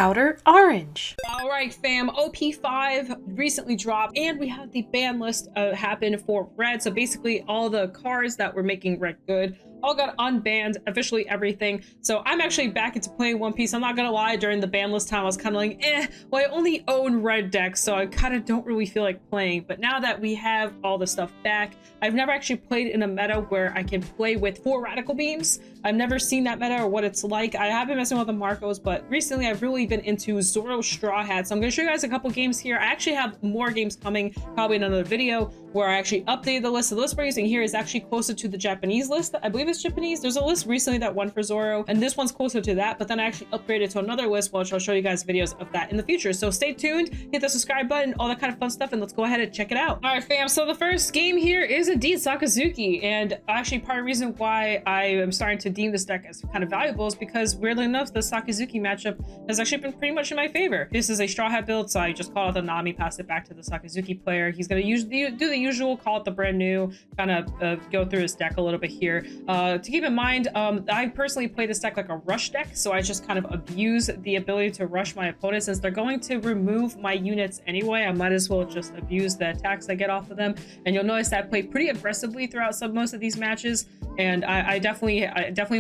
Outer Orange. All right, fam, OP5 recently dropped, and we had the ban list happen for red. So basically all the cards that were making red good all got unbanned, officially everything. So I'm actually back into playing One Piece. I'm not gonna lie, during the ban list time I was kind of like, well, I only own red decks, so I kind of don't really feel like playing. But now that we have all the stuff back, I've never actually played in a meta where I can play with 4 radical beams. I've never seen that meta or what it's like. I have been messing with the Marcos, but recently I've really been into Zoro Straw Hat. So I'm gonna show you guys a couple games here. I actually have more games coming, probably in another video, where I actually updated the list. So the list we're using here is actually closer to the Japanese list. I believe it's Japanese. There's a list recently that won for Zoro, and this one's closer to that, but then I actually upgraded to another list, which I'll show you guys videos of that in the future. So stay tuned, hit the subscribe button, all that kind of fun stuff, and let's go ahead and check it out. All right, fam, so the first game here is indeed Sakazuki, and actually part of the reason why I am starting to deem this deck as kind of valuable is because, weirdly enough, the Sakazuki matchup has actually been pretty much in my favor. This is a Straw Hat build, so I just call it the Nami, pass it back to the Sakazuki player. He's gonna usually do the usual, call it the brand new, kind of go through his deck a little bit here. To keep in mind, I personally play this deck like a rush deck, so I just kind of abuse the ability to rush my opponents. Since they're going to remove my units anyway, I might as well just abuse the attacks I get off of them. And you'll notice that I play pretty aggressively throughout most of these matches, and I definitely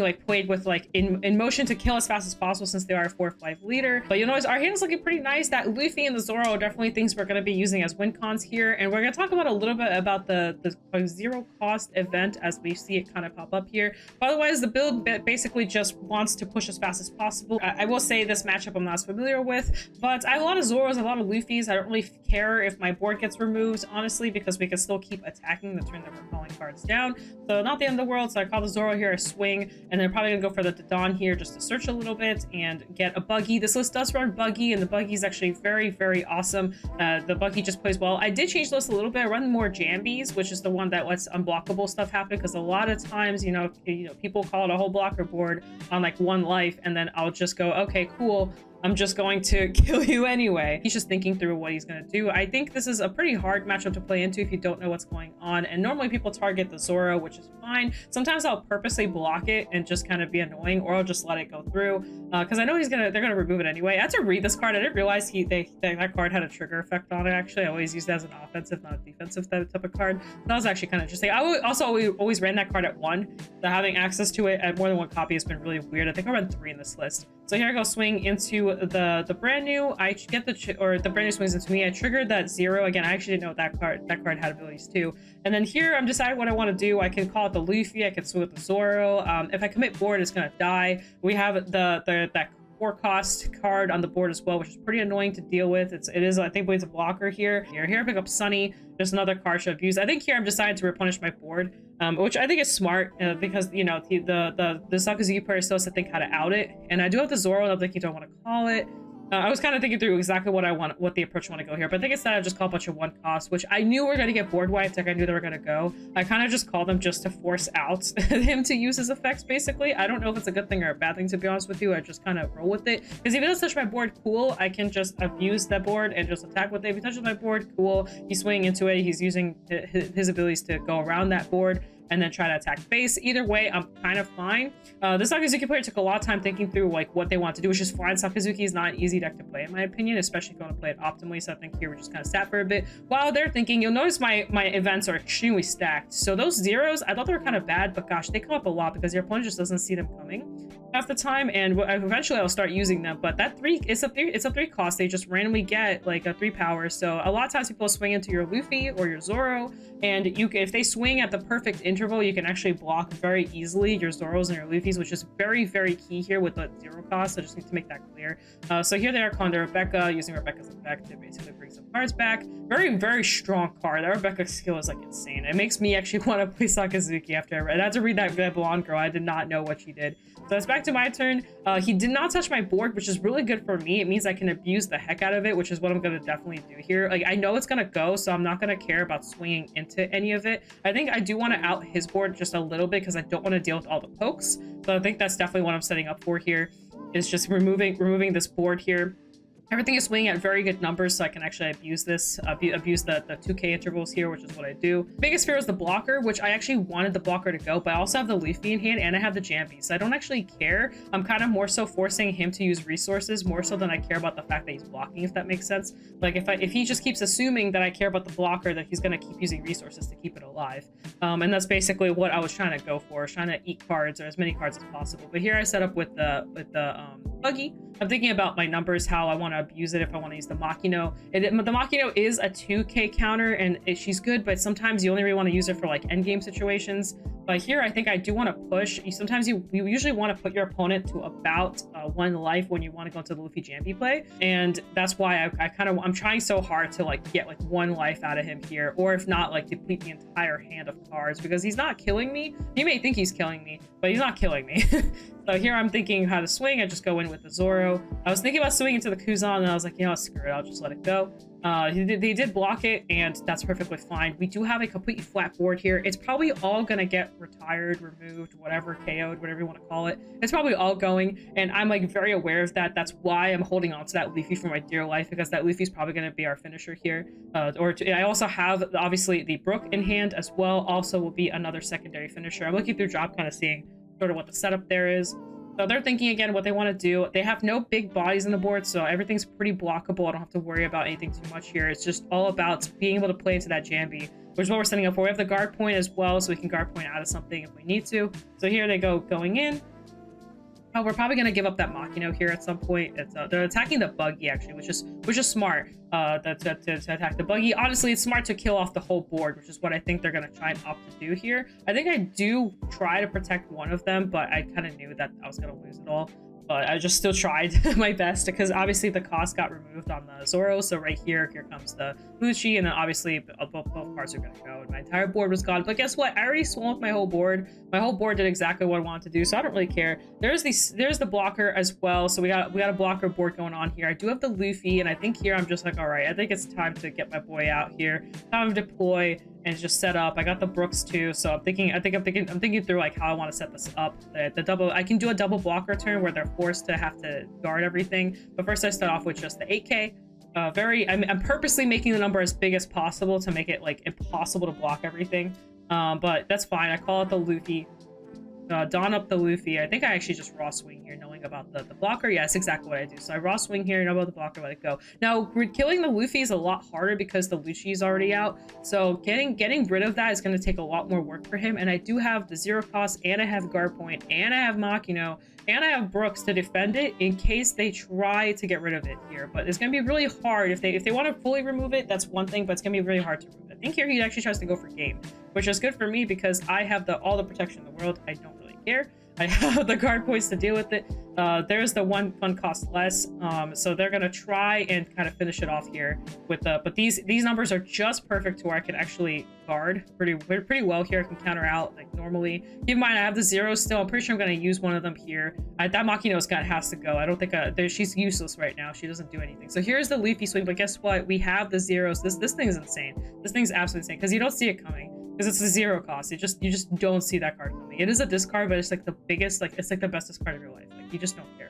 like played with like in motion to kill as fast as possible, since they are a 4-5 leader. But you'll notice our hand is looking pretty nice. That Luffy and the Zoro are definitely things we're going to be using as win cons here, and we're going to talk about a little bit about the zero cost event as we see it kind of pop up here. But otherwise, the build basically just wants to push as fast as possible. I will say this matchup I'm not as familiar with, but I have a lot of Zoros, a lot of Luffys. I don't really care if my board gets removed, honestly, because we can still keep attacking the turn that we're calling cards down. So not the end of the world. So I call the Zoro here a swing, and they're probably gonna go for the Dawn here just to search a little bit and get a buggy. This list does run buggy, and the buggy is actually very awesome. The buggy just plays well. I did change the list a little bit. I run more Jambies, which is the one that lets unblockable stuff happen, because a lot of times, you know, people call it a whole blocker board on like 1 life, and then I'll just go, okay, cool, I'm just going to kill you anyway. He's just thinking through what he's going to do. I think this is a pretty hard matchup to play into if you don't know what's going on. And normally people target the Zoro, which is fine. Sometimes I'll purposely block it and just kind of be annoying, or I'll just let it go through because I know they're gonna remove it anyway. I had to read this card. I didn't realize that card had a trigger effect on it. Actually, I always use it as an offensive, not a defensive type of card. That was actually kind of interesting. I also always ran that card at 1. So having access to it at more than 1 copy has been really weird. I think I ran 3 in this list. So here I go, swing into the brand new. I get the brand new swings into me. I triggered that 0 again. I actually didn't know that card had abilities too. And then here I'm deciding what I want to do. I can call it the Luffy. I can swing with the Zoro. If I commit board, it's gonna die. We have that 4 cost card on the board as well, which is pretty annoying to deal with. It is, I think, it's a blocker here. Here I pick up Sunny, just another card should abuse. I think here I'm deciding to replenish my board, which I think is smart because, you know, the Sakazuki player still has to think how to out it. And I do have the Zoro, and I'm thinking, do I want to call it? I was kind of thinking through exactly what the approach I want to go here, but I think instead I just call a bunch of 1 cost, which I knew we're going to get board wiped. Like I knew they were going to go. I kind of just called them just to force out him to use his effects, basically. I don't know if it's a good thing or a bad thing, to be honest with you. I just kind of roll with it, because if he doesn't touch my board, cool, I can just abuse that board and just attack with it. If he touches my board, cool, he's swinging into it, he's using his abilities to go around that board and then try to attack base. Either way, I'm kind of fine. The Sakazuki player took a lot of time thinking through like what they want to do, which is fine. Sakazuki is not an easy deck to play, in my opinion, especially if you want to play it optimally. So I think here we're just kind of sat for a bit while they're thinking. You'll notice my events are extremely stacked. So those zeros, I thought they were kind of bad, but gosh, they come up a lot because your opponent just doesn't see them coming half the time, and eventually I'll start using them. But that 3, it's a 3 cost. They just randomly get like a 3 power. So a lot of times people swing into your Luffy or your Zoro, and if they swing at the perfect interval, you can actually block very easily your Zoros and your Luffys, which is very key here with the 0 cost. I just need to make that clear. So here they are calling their Rebecca, using Rebecca's effect to basically bring some cards back. Very strong card. That Rebecca skill is like insane. It makes me actually want to play Sakazuki after I had to read that blonde girl. I did not know what she did. So it's back to my turn. He did not touch my board, which is really good for me. It means I can abuse the heck out of it, which is what I'm going to definitely do here. Like, I know it's going to go, so I'm not going to care about swinging into any of it. I think I do want to out his board just a little bit because I don't want to deal with all the pokes. So I think that's definitely what I'm setting up for here, is just removing this board here. Everything is swinging at very good numbers, so I can actually abuse this, abuse the 2k intervals here, which is what I do. Biggest fear is the blocker, which I actually wanted the blocker to go, but I also have the Luffy in hand and I have the Jambi, so I don't actually care. I'm kind of more so forcing him to use resources more so than I care about the fact that he's blocking, if that makes sense. Like if he just keeps assuming that I care about the blocker, that he's gonna keep using resources to keep it alive. And that's basically what I was trying to go for, I was trying to eat cards, or as many cards as possible. But here I set up with the buggy. I'm thinking about my numbers, how I want to abuse it, if I want to use the Makino. The Makino is a 2k counter, and she's good, but sometimes you only really want to use her for like endgame situations. But here I think I do want to push. Sometimes you usually want to put your opponent to about 1 life when you want to go into the Luffy Jambi play, and that's why I'm trying so hard to like get like 1 life out of him here, or if not, like deplete the entire hand of cards, because he's not killing me. He may think he's killing me, but he's not killing me. So here I'm thinking how to swing. I just go in with the Zoro. I was thinking about swinging to the Kuzan, and I was like, you know, screw it, I'll just let it go. They did block it, and that's perfectly fine. We do have a completely flat board here. It's probably all gonna get retired, removed, whatever, KO'd, whatever you want to call it. It's probably all going, and I'm like very aware of that. That's why I'm holding on to that Luffy for my dear life, because that Luffy's probably gonna be our finisher here. I also have obviously the Brook in hand as well. Also will be another secondary finisher. I'm looking through drop, kind of seeing sort of what the setup there is. So they're thinking again what they want to do. They have no big bodies on the board, so everything's pretty blockable. I don't have to worry about anything too much here. It's just all about being able to play into that Jambi, which is what we're setting up for. We have the guard point as well, so we can guard point out of something if we need to. So here they go going in. Oh, we're probably gonna give up that Makino here at some point. They're attacking the buggy actually, which is smart. To attack the buggy. Honestly, it's smart to kill off the whole board, which is what I think they're gonna try and opt to do here. I think I do try to protect one of them, but I kind of knew that I was gonna lose it all. But I just still tried my best, because obviously the cost got removed on the Zoro. So right here comes the Lucci, and then obviously both cards are gonna go, and my entire board was gone. But guess what? I already swung with my whole board. My whole board did exactly what I wanted to do, so I don't really care. There's the blocker as well. So we got a blocker board going on here. I do have the Luffy, and I think here I'm just like, all right, I think it's time to get my boy out here. Time to deploy and just set up. I got the Brooks too, so I'm thinking through like how I want to set this up. The double, I can do a double blocker turn where they're forced to have to guard everything. But first I start off with just the 8k. I'm purposely making the number as big as possible to make it like impossible to block everything. But that's fine. I call it the Luffy. Don up the Luffy. I think I actually just raw swing here, knowing about the blocker. Yeah, that's exactly what I do. So I raw swing here, know about the blocker, let it go. Now, killing the Luffy is a lot harder because the Lucci is already out. So getting rid of that is going to take a lot more work for him. And I do have the 0 cost, and I have guard point, and I have Makino, and I have Brooks to defend it in case they try to get rid of it here. But it's going to be really hard. If they want to fully remove it, that's one thing, but it's going to be really hard to remove it. I think here he actually tries to go for game, which is good for me because I have all the protection in the world. I don't really care. I have the guard points to deal with it. There's the one cost less. So they're gonna try and kind of finish it off here with but these numbers are just perfect to where I can actually guard pretty well here. I can counter out like normally. Keep in mind I have the 0 still. I'm pretty sure I'm gonna use one of them here. That Makino has to go. I don't think she's useless right now. She doesn't do anything. So here's the Leafy swing, but guess what? We have the 0s. This thing is insane. This thing's absolutely insane because you don't see it coming. Because it's a 0 cost. You just don't see that card coming. It is a discard, but it's like the biggest, like it's like the best discard of your life. Like you just don't care.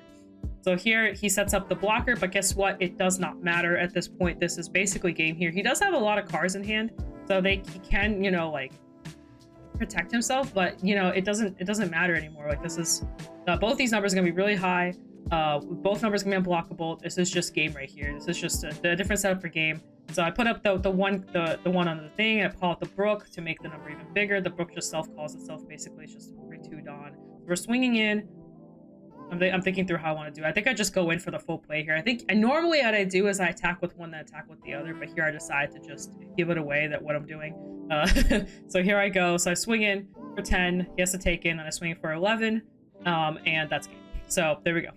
So here he sets up the blocker, but guess what? It does not matter at this point. This is basically game here. He does have a lot of cards in hand, so he can, you know, like protect himself, but you know, it doesn't matter anymore. Like this is both these numbers are gonna be really high. Both numbers can be unblockable. This is just game right here. This is just a different setup for game. So I put up the one on the thing. I call it the Brook to make the number even bigger. The Brook just self-calls itself. Basically, it's just 3-2 Dawn. We're swinging in. I'm thinking through how I want to do it. I think I just go in for the full play here. Normally what I do is I attack with one, then attack with the other. But here I decide to just give it away that what I'm doing. So here I go. So I swing in for 10. He has to take in, and I swing for 11. And that's game. So there we go.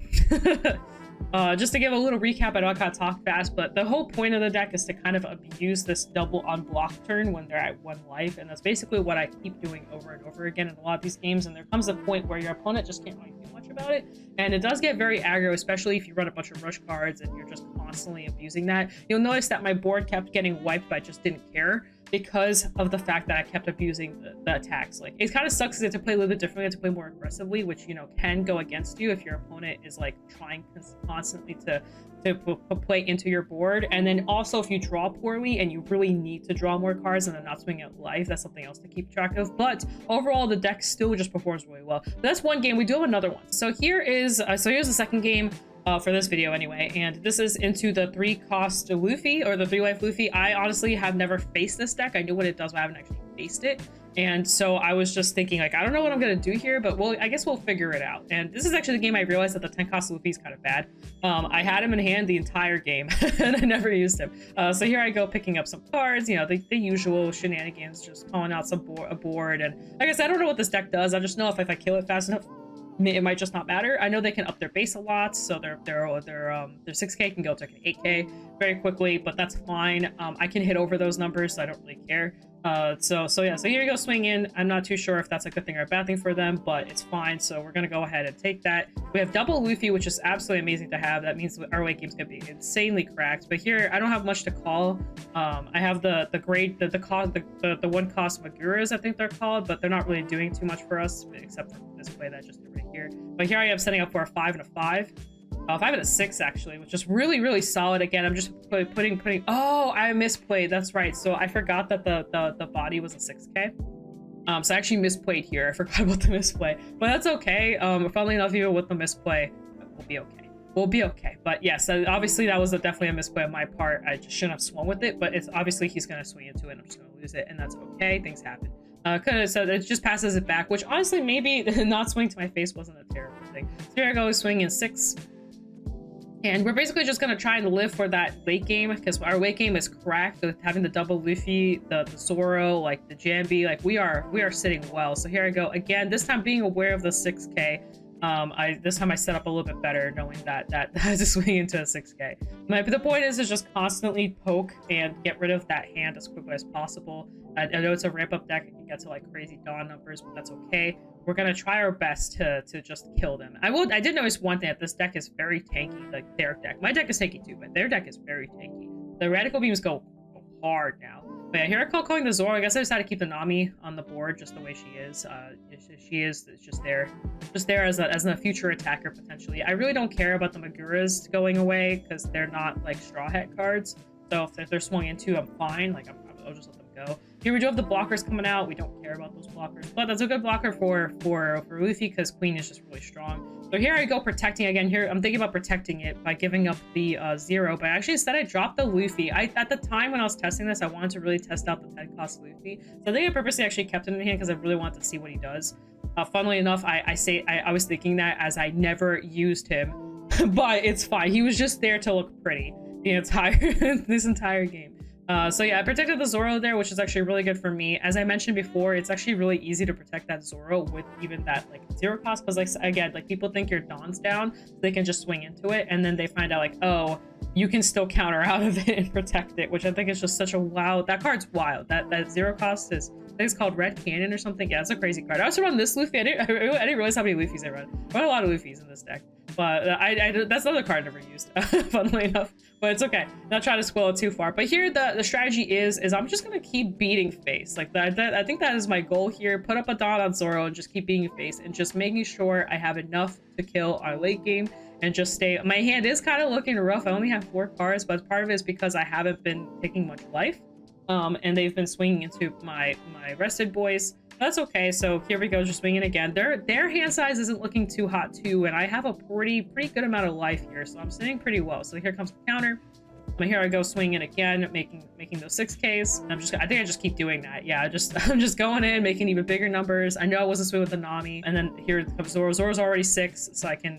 Just to give a little recap, I know I kind of talk fast, but the whole point of the deck is to kind of abuse this double unblock turn when they're at 1 life, and that's basically what I keep doing over and over again in a lot of these games. And there comes a point where your opponent just can't really do much about it, and it does get very aggro, especially if you run a bunch of rush cards and you're just constantly abusing that. You'll notice that my board kept getting wiped, but I just didn't care because of the fact that I kept abusing the attacks. Like, it kind of sucks because you have to play a little bit differently, you have to play more aggressively, which, you know, can go against you if your opponent is like trying constantly to play into your board. And then also if you draw poorly and you really need to draw more cards and then not swing out life, that's something else to keep track of. But overall, the deck still just performs really well. But that's one game. We do have another one. So here's the second game for this video anyway, and this is into the 3-cost Luffy, or the 3-life Luffy. I honestly have never faced this deck. I knew what it does, but I haven't actually faced it. And so I was just thinking, like, I don't know what I'm gonna do here, but I guess we'll figure it out. And this is actually the game I realized that the 10-cost Luffy is kind of bad. I had him in hand the entire game and I never used him. So here I go picking up some cards, you know, the usual shenanigans, just calling out a board. And like I said, I don't know what this deck does. I just know if I kill it fast enough, it might just not matter. I know they can up their base a lot, so their 6k can go to 8k very quickly, but that's fine. I can hit over those numbers, so I don't really care. So here you go, swing in. I'm not too sure if that's a good thing or a bad thing for them, but it's fine. So we're gonna go ahead and take that. We have double Luffy, which is absolutely amazing to have. That means our late game's gonna be insanely cracked. But here I don't have much to call. I have the 1-cost Maguras, I think they're called, but they're not really doing too much for us except for this play that I just did right here. But here I am setting up for a 5 and a 5. 5 and a 6 actually, which is really solid. Again, I'm just putting oh, I misplayed. That's right. So I forgot that the body was a 6k. So I actually misplayed here. I forgot about the misplay, but that's okay. Funnily enough, even with the misplay, we'll be okay. We'll be okay. But yes, obviously that was definitely a misplay on my part. I just shouldn't have swung with it, but it's obviously he's gonna swing into it and I'm just gonna lose it, and that's okay. Things happen. So it just passes it back, which honestly maybe not swing to my face wasn't a terrible thing. So here I go, swinging 6. And we're basically just gonna try and live for that late game, because our late game is cracked with having the double Luffy, the Zoro, like the Jambi, like we are sitting well. So here I go again, this time being aware of the 6k. This time I set up a little bit better, knowing that I had to swing into a 6k. But the point is just constantly poke and get rid of that hand as quickly as possible. I know it's a ramp up deck, it can get to like crazy dawn numbers, but that's okay. We're gonna try our best to just kill them. I did notice one thing, that this deck is very tanky, like their deck. My deck is tanky too, but their deck is very tanky. The radical beams go hard now. But yeah, here I call calling the Zoro. I guess I decided to keep the Nami on the board just the way she is. It's just there as a future attacker potentially. I really don't care about the Maguras going away because they're not like Straw Hat cards. So if they're swung into, I'm fine. Like I'll just let them go. Here we do have the blockers coming out. We don't care about those blockers, but that's a good blocker for Luffy because Queen is just really strong. So here I go protecting again. Here I'm thinking about protecting it by giving up the 0, but actually instead I dropped the Luffy. At the time when I was testing this, I wanted to really test out the 10-cost Luffy. So I think I purposely actually kept it in hand because I really wanted to see what he does. Funnily enough, I was thinking that as I never used him, but it's fine. He was just there to look pretty this entire game. So yeah, I protected the Zoro there, which is actually really good for me. As I mentioned before, it's actually really easy to protect that Zoro with even that like 0 cost, because like again, like people think your Dawn's down, so they can just swing into it, and then they find out like, oh, you can still counter out of it and protect it, which I think is just such a wild. That card's wild. That 0 cost is, I think it's called Red Cannon or something. Yeah, it's a crazy card. I also run this Luffy. I didn't realize how many Luffys I run. I run a lot of Luffys in this deck, but that's another card I never used, funnily enough. But it's okay. Not trying to spoil it too far. But here the strategy is I'm just gonna keep beating face. Like I think that is my goal here. Put up a Dawn on Zoro and just keep beating face and just making sure I have enough to kill our late game and just stay. My hand is kind of looking rough. I only have 4 cards, but part of it is because I haven't been taking much life. And they've been swinging into my rested boys. That's okay. So here we go, just swinging again. Their hand size isn't looking too hot too, and I have a pretty good amount of life here, so I'm sitting pretty well. So here comes the counter. But here I go swinging again, making those 6Ks. And I think I just keep doing that. Yeah, I'm just going in, making even bigger numbers. I know I wasn't swinging with the Nami, and then here comes Zoro. Zoro's already 6, so I can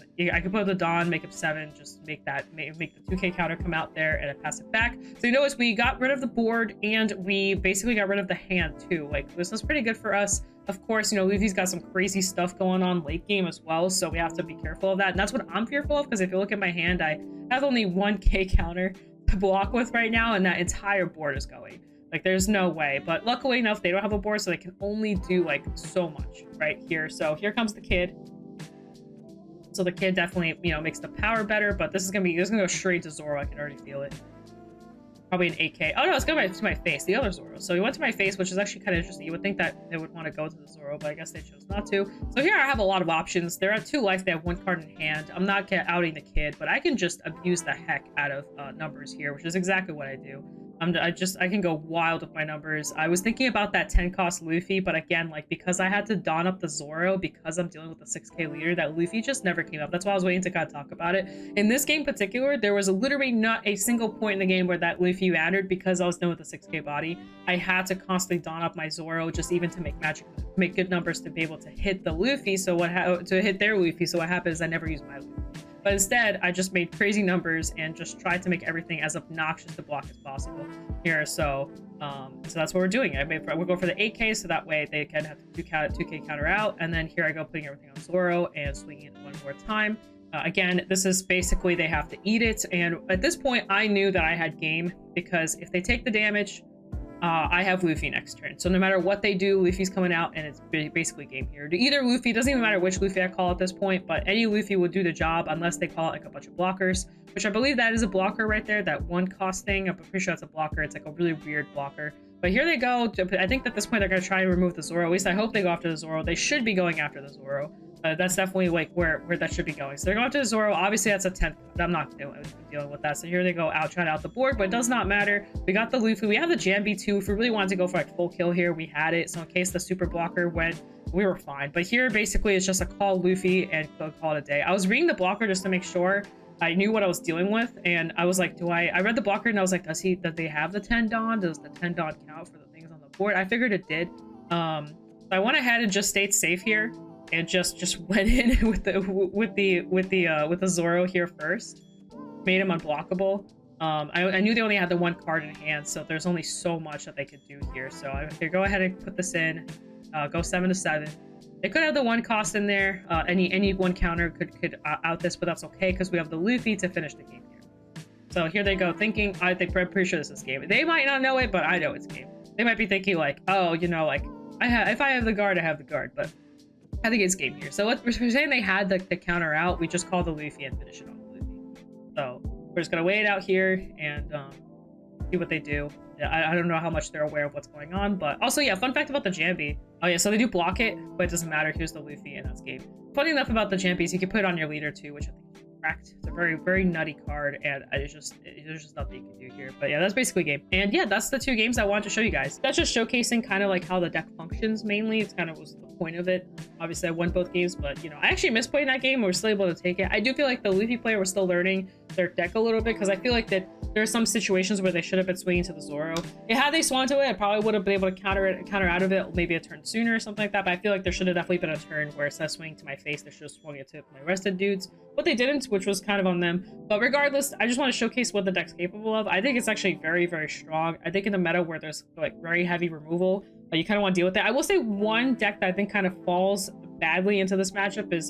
put the Dawn, make it 7, just make the 2K counter come out there, and I pass it back. So you notice we got rid of the board, and we basically got rid of the hand too. Like this was pretty good for us. Of course, you know, Luffy's got some crazy stuff going on late game as well, so we have to be careful of that. And that's what I'm fearful of, because if you look at my hand, I have only 1K counter to block with right now, and that entire board is going. Like there's no way. But luckily enough, they don't have a board, so they can only do like so much right here. So here comes the kid. So the kid definitely, you know, makes the power better, but this is gonna go straight to Zoro. I can already feel it. probably an 8K. Oh no, it's going to my face, the other Zoro. So he went to my face, which is actually kind of interesting. You would think that they would want to go to the Zoro, but I guess they chose not to. So here I have a lot of options. They're at 2 life, they have 1 card in hand. I'm not outing the kid, but I can just abuse the heck out of numbers here, which is exactly what I do. I can go wild with my numbers. I was thinking about that 10 cost Luffy, but again, like, because I had to don up the Zoro because I'm dealing with the 6K leader, that Luffy just never came up. That's why I was waiting to kind of talk about it. In this game in particular, there was literally not a single point in the game where that Luffy mattered because I was done with the 6K body. I had to constantly don up my Zoro just even to make good numbers to be able to hit the Luffy. So to hit their Luffy. So what happens is I never use my Luffy. But instead, I just made crazy numbers and just tried to make everything as obnoxious to block as possible here. So that's what we're doing. We'll go for the 8K, so that way they can have 2K counter out. And then here I go putting everything on Zoro and swinging it 1 more time. Again, this is basically they have to eat it. And at this point, I knew that I had game because if they take the damage, I have Luffy next turn. So no matter what they do, Luffy's coming out and it's basically game here. Either Luffy, doesn't even matter which Luffy I call at this point, but any Luffy will do the job unless they call it like a bunch of blockers, which I believe that is a blocker right there, that 1 cost thing. I'm pretty sure that's a blocker. It's like a really weird blocker. But here they go. I think at this point they're going to try and remove the Zoro. At least I hope they go after the Zoro. They should be going after the Zoro. That's definitely like where that should be going. So they're going to the Zoro. Obviously that's a 10. I'm not dealing with that. So here they go out, trying out the board, but it does not matter. We got the Luffy. We have the Jambi too. If we really wanted to go for like full kill here, we had it. So in case the super blocker went, we were fine. But here basically it's just a call Luffy and call it a day. I was reading the blocker just to make sure I knew what I was dealing with, and I was like, I read the blocker and I was like, does they have the 10 Dawn? Does the 10 Dawn count for the things on the board? I figured it did. So I went ahead and just stayed safe here and just went in with the Zoro here first. Made him unblockable. I knew they only had the 1 card in hand, so there's only so much that they could do here. So I figured go ahead and put this in, go 7 to 7. They could have the 1 cost in there. Any 1 counter could out this, but that's okay because we have the Luffy to finish the game here. So here they go thinking, I'm pretty sure this is game. They might not know it, but I know it's game. They might be thinking like, oh, you know, like if I have the guard, I have the guard, but I think it's game here. So we're saying they had the counter out. We just call the Luffy and finish it on the Luffy. So we're just gonna wait it out here and see what they do. I don't know how much they're aware of what's going on, but also, yeah, fun fact about the Jambi. Oh yeah, so they do block it, but it doesn't matter. Here's the Luffy and that's game. Funny enough about the Jambis, you can put it on your leader too, which I think is correct. It's a very, very nutty card, and there's just nothing you can do here. But yeah, that's basically game. And yeah, that's the 2 games I wanted to show you guys. That's just showcasing kind of like how the deck functions mainly. It's kind of was the point of it. Obviously, I won both games, but you know, I actually missed playing that game. We were still able to take it. I do feel like the Luffy player was still learning their deck a little bit because I feel like that there are some situations where they should have been swinging to the Zoro. Yeah, had they swung to it, I probably would have been able to counter out of it maybe a turn sooner or something like that. But I feel like there should have definitely been a turn where instead of swinging to my face, they should have swung it to my rested dudes. But they didn't, which was kind of on them. But regardless, I just want to showcase what the deck's capable of. I think it's actually very, very strong. I think in the meta where there's like very heavy removal, you kind of want to deal with it. I will say one deck that I think kind of falls badly into this matchup is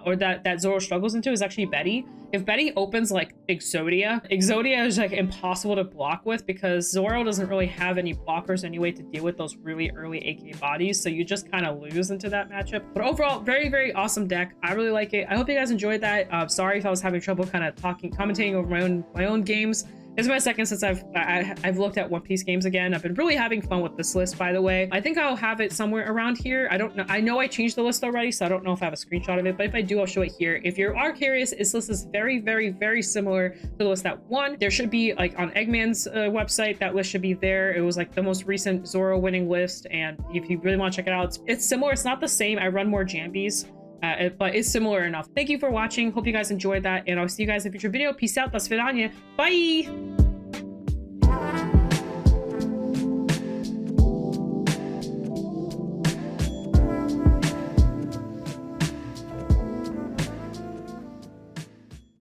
or that Zoro struggles into is actually Betty. If Betty opens like Exodia is like impossible to block with because Zoro doesn't really have any blockers anyway to deal with those really early AK bodies, so you just kind of lose into that matchup. But overall, very, very awesome deck. I really like it. I hope you guys enjoyed that. Sorry if I was having trouble kind of commentating over my own games. It's my second since I've looked at One Piece games again. I've been really having fun with this list, by the way. I think I'll have it somewhere around here. I don't know. I know I changed the list already, so I don't know if I have a screenshot of it, but if I do, I'll show it here. If you are curious, this list is very, very, very similar to the list that won. There should be like on Eggman's website, that list should be there. It was like the most recent Zoro winning list, and if you really want to check it out, it's similar. It's not the same. I run more Jambis. But it's similar enough. Thank you for watching. Hope you guys enjoyed that, and I'll see you guys in a future video. Peace out. Das Vidania. Bye.